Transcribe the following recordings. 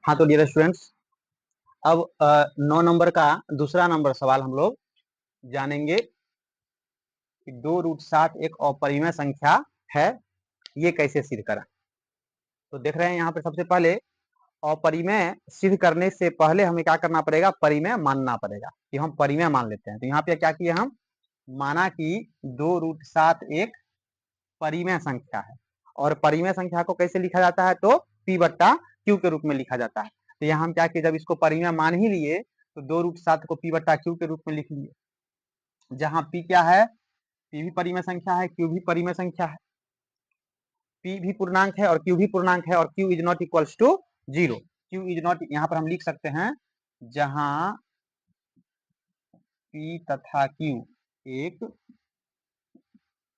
हाँ तो dear students, अब 9 नंबर का दूसरा नंबर सवाल हम लोग जानेंगे कि 2√7 एक अपरिमेय संख्या है, ये कैसे सिद्ध करें। तो देख रहे हैं यहाँ पे सबसे पहले अपरिमेय सिद्ध करने से पहले हमें क्या करना पड़ेगा, परिमेय मानना पड़ेगा कि हम परिमेय मान लेते हैं। तो यहाँ पे क्या किए हम, माना कि 2√7 एक परिमेय संख्या है और परिमेय संख्या को कैसे लिखा जाता है, तो P/Q के रूप में लिखा जाता है। तो यहाँ हम क्या किए, जब इसको परिमेय मान ही लिए तो 2√7 को P/Q के रूप में लिख लिए, जहाँ P क्या है, P भी परिमेय संख्या है, Q भी परिमेय संख्या है। P भी पूर्णांक है और Q भी पूर्णांक है और Q is not equals to 0। Q is not, यहाँ पर हम लिख सकते हैं जहां P तथा Q एक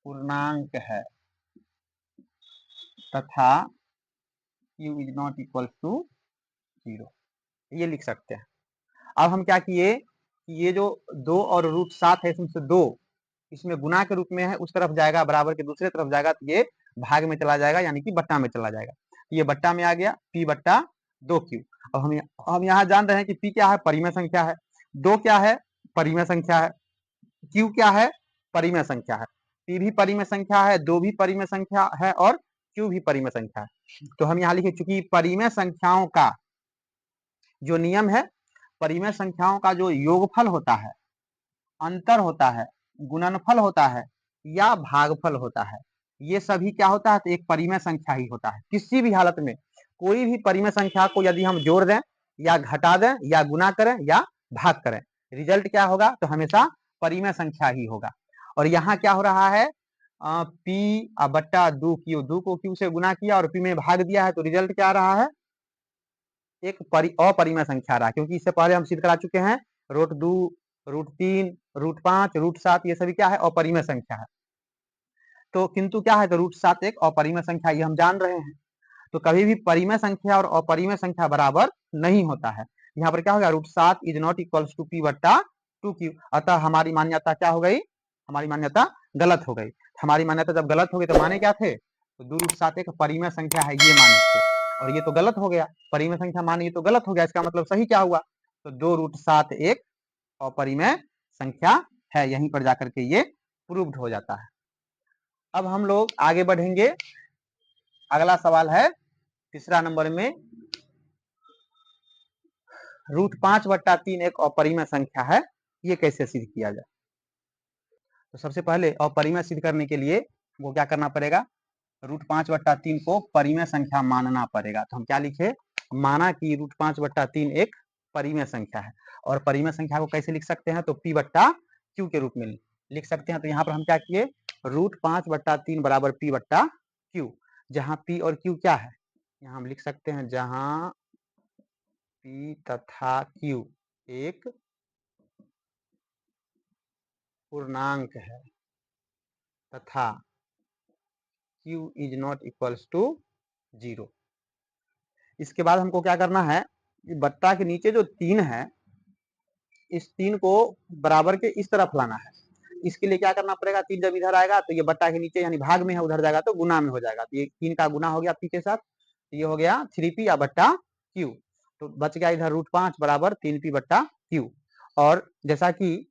पूर्णांक है तथा Q is not equals to 0, ये लिख सकते हैं। अब हम क्या किए कि ये जो 2 और √7 है, इसमें से 2 इसमें गुना के रूप में है, उस तरफ जाएगा, बराबर के दूसरे तरफ जाएगा तो ये भाग में चला जाएगा, यानी कि बट्टा में चला जाएगा। ये बट्टा में आ गया P/2Q। अब हम यहाँ जान रहे हैं कि P क्या है, परिमेय संख्या है, 2 क्या है, परिमेय संख्या है, Q क्या है, परिमेय संख्या है। P भी परिमेय संख्या है, 2 भी परिमेय संख्या है और Q भी परिमेय संख्या है। तो हम यहाँ लिखे, चूंकि परिमेय संख्याओं का जो नियम है, परिमेय संख्याओं का जो योगफल होता है, अंतर होता है, गुणनफल होता है या भागफल होता है, ये सभी क्या होता है, तो एक परिमेय संख्या ही होता है। किसी भी हालत में कोई भी परिमेय संख्या को यदि हम जोड़ दें या घटा दें या गुना करें या भाग करें, रिजल्ट क्या होगा, तो हमेशा परिमेय संख्या ही होगा। और यहाँ क्या हो रहा है, P/2Q, 2 को Q से गुना किया और P में भाग दिया है, तो रिजल्ट क्या आ रहा है, एक अपरिमेय संख्या रहा, क्योंकि इससे पहले हम सिद्ध करा चुके हैं √2, √3, √5, √7 ये सभी क्या है, अपरिमेय संख्या है। तो किंतु क्या है, तो √7 एक अपरिमेय संख्या, ये हम जान रहे हैं। तो कभी भी परिमेय संख्या और अपरिमेय संख्या बराबर नहीं होता है। यहाँ पर क्या होगा, √7 is not equals to P/2Q। अतः हमारी मान्यता क्या हो गई, हमारी मान्यता गलत हो गई। हमारी मान्यता जब गलत हो गई तो माने क्या थे, तो 2√7 एक परिमेय संख्या है, ये माने थे, और ये तो गलत हो गया, परिमेय संख्या माने ये तो गलत हो गया। इसका मतलब सही क्या हुआ, तो 2√7 एक अपरिमेय संख्या है, यहीं पर जाकर के ये प्रूव्ड हो जाता है। अब हम लोग आगे बढ़ेंगे, अगला सवाल है तीसरा नंबर में, √5/3 एक अपरिमेय संख्या है, ये कैसे सिद्ध किया जाए। तो सबसे पहले अपरिमेय सिद्ध करने के लिए वो क्या करना पड़ेगा, √5/3 को परिमेय संख्या मानना पड़ेगा। तो हम क्या लिखे, माना कि √5/3 एक परिमेय संख्या है, और परिमेय संख्या को कैसे लिख सकते हैं, तो P/Q के रूप में लिख सकते हैं। तो यहाँ पर हम क्या किए, √5/3 बराबर P/Q, जहाँ P और Q क्या है, यहाँ हम लिख सकते हैं जहाँ P तथा Q एक पूर्णांक है तथा Q is not equals to 0। इसके बाद हमको क्या करना है, बट्टा के नीचे जो 3 है, इस 3 को बराबर के इस तरफ लाना है। इसके लिए क्या करना पड़ेगा, 3 जब इधर आएगा तो ये बट्टा के नीचे यानी भाग में है, उधर जाएगा तो गुना में हो जाएगा। तो ये 3 का गुना हो गया P के साथ, ये हो गया 3P/Q। तो बच गया इधर √5 बराबर 3P/Q। और जैसा कि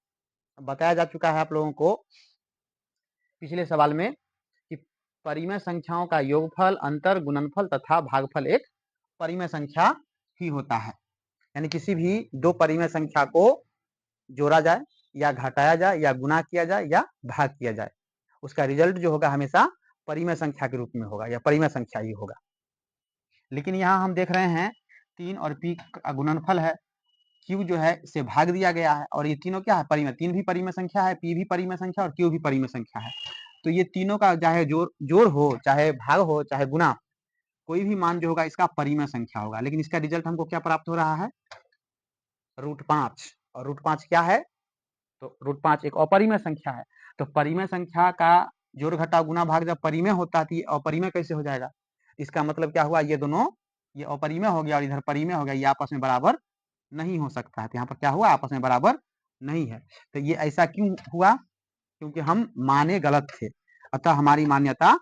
बताया जा चुका है आप लोगों को पिछले सवाल में कि परिमेय संख्याओं का योगफल, अंतर, गुणनफल तथा भागफल एक परिमेय संख्या ही होता है। यानी किसी भी दो परिमेय संख्या को जोड़ा जाए या घटाया जाए या गुना किया जाए या भाग किया जाए, उसका रिजल्ट जो होगा हमेशा परिमेय संख्या के रूप में होगा या परिमेय संख्या ही होगा। लेकिन यहाँ हम देख रहे हैं 3 और P का गुणनफल है, Q जो है इसे भाग दिया गया है, और ये तीनों क्या है, परिमेय, 3 भी परिमेय संख्या है, P भी परिमेय संख्या और Q भी परिमेय संख्या है। तो ये तीनों का चाहे जोड़ हो, चाहे भाग हो, चाहे गुना, कोई भी मान जो होगा इसका परिमेय संख्या होगा। लेकिन इसका रिजल्ट हमको क्या प्राप्त हो रहा है, √5। और √5 क्या है, तो √5 एक अपरिमेय संख्या है। तो परिमेय संख्या का जोड़ घटा गुना भाग जब परिमेय होता है तो ये अपरिमेय कैसे हो जाएगा, इसका मतलब क्या हुआ, ये दोनों, ये अपरिमेय हो गया और इधर परिमेय हो गया, ये आपस में बराबर नहीं हो सकता है। तो यहाँ पर क्या हुआ, आपस में बराबर नहीं है। तो ये ऐसा क्यों हुआ, क्योंकि हम माने गलत थे, अतः हमारी मान्यता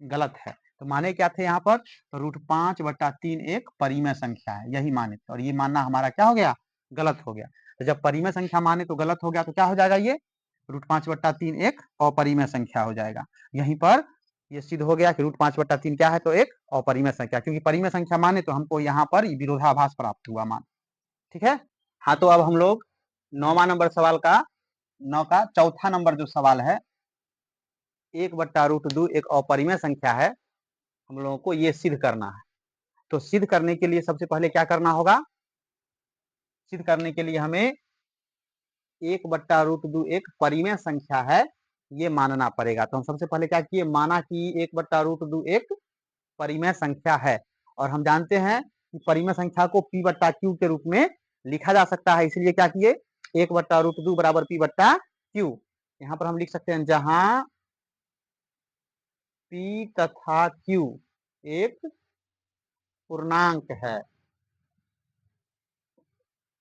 गलत है। तो माने क्या थे यहाँ पर? तो √5/3 एक परिमेय संख्या है, यही माने थे, और ये मानना हमारा क्या हो गया? गलत हो गया। तो जब परिमेय संख्या माने तो गलत हो गया, तो क्या हो जाएगा? ये √5/3 एक अपरिमेय संख्या हो जाएगा। यहीं पर ये सिद्ध हो गया कि √5/3 क्या है? तो एक अपरिमेय संख्या, क्योंकि परिमेय संख्या माने तो हमको यहाँ पर विरोधाभास प्राप्त हुआ मान। ठीक है। हाँ, तो अब हम लोग 9वां नंबर सवाल का 9 का चौथा नंबर जो सवाल है, 1/√2 एक अपरिमेय संख्या है, हम लोगों को ये सिद्ध करना है। तो सिद्ध करने के लिए सबसे पहले क्या करना होगा? सिद्ध करने के लिए हमें 1/√2 एक परिमेय संख्या है, ये मानना पड़ेगा। तो हम सबसे पहले क्या किए? माना कि 1/√2 एक परिमेय संख्या है, और हम जानते हैं कि परिमेय संख्या को P/Q के रूप में लिखा जा सकता है, इसलिए क्या किए? 1/√2 बराबर P/Q। यहाँ पर हम लिख सकते हैं जहां P तथा Q एक पूर्णांक है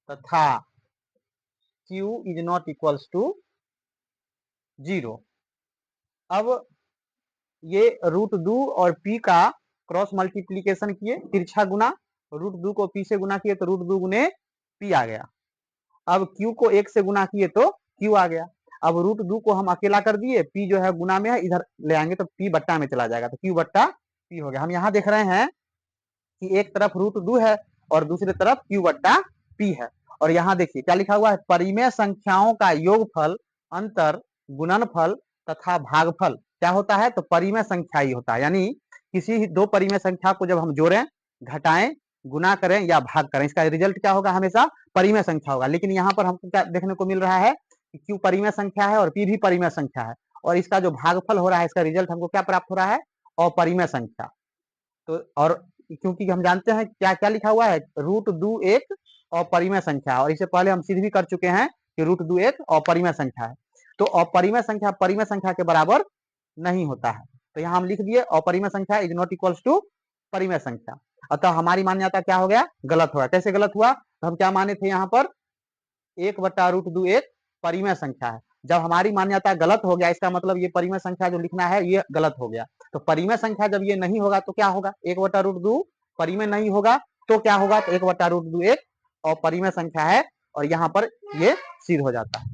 तथा Q is not equals to 0। अब ये √2 और P का क्रॉस मल्टीप्लीकेशन किए, तिरछा गुना, √2 को P से गुना किए तो √2 गुने P आ गया। अब Q को 1 से गुना किए तो Q आ गया। अब √2 को हम अकेला कर दिए, P जो है गुना में है, इधर ले आएंगे तो P बट्टा में चला जाएगा, तो Q/P हो गया। हम यहाँ देख रहे हैं कि एक तरफ √2 है और दूसरी तरफ Q/P है, और यहाँ देखिए क्या लिखा हुआ है? परिमेय संख्याओं का योगफल, अंतर, गुणनफल तथा भागफल क्या होता है? तो परिमेय संख्या ही होता है। यानी किसी दो परिमेय संख्या को जब हम जोड़ें, घटाएं, गुना करें या भाग करें, इसका रिजल्ट क्या होगा? हमेशा परिमेय संख्या होगा। लेकिन यहाँ पर हमको क्या देखने को मिल रहा है कि Q परिमेय संख्या है और P भी परिमेय संख्या है, और इसका जो भागफल हो रहा है, इसका रिजल्ट हमको क्या प्राप्त हो रहा है? अपरिमेय संख्या। तो और क्योंकि हम जानते हैं क्या क्या लिखा हुआ है? √2 एक अपरिमेय संख्या है, और इससे पहले हम सिद्ध भी कर चुके हैं कि √2 एक अपरिमेय संख्या है। तो अपरिमेय संख्या परिमेय संख्या के बराबर नहीं होता है, तो यहाँ हम लिख दिए अपरिमेय संख्या इज नॉट इक्वल्स टू परिमेय संख्या। अतः हमारी मान्यता क्या हो गया? गलत हुआ। कैसे गलत हुआ? तो हम क्या माने थे यहाँ पर? 1/√2 एक परिमेय संख्या है। जब हमारी मान्यता गलत हो गया, इसका मतलब ये परिमेय संख्या जो लिखना है ये गलत हो गया। तो परिमेय संख्या जब ये नहीं होगा तो क्या होगा? 1/√2 परिमेय नहीं होगा तो क्या होगा? तो 1/√2 एक अपरिमेय संख्या है, और यहाँ पर ये सिद्ध हो जाता है।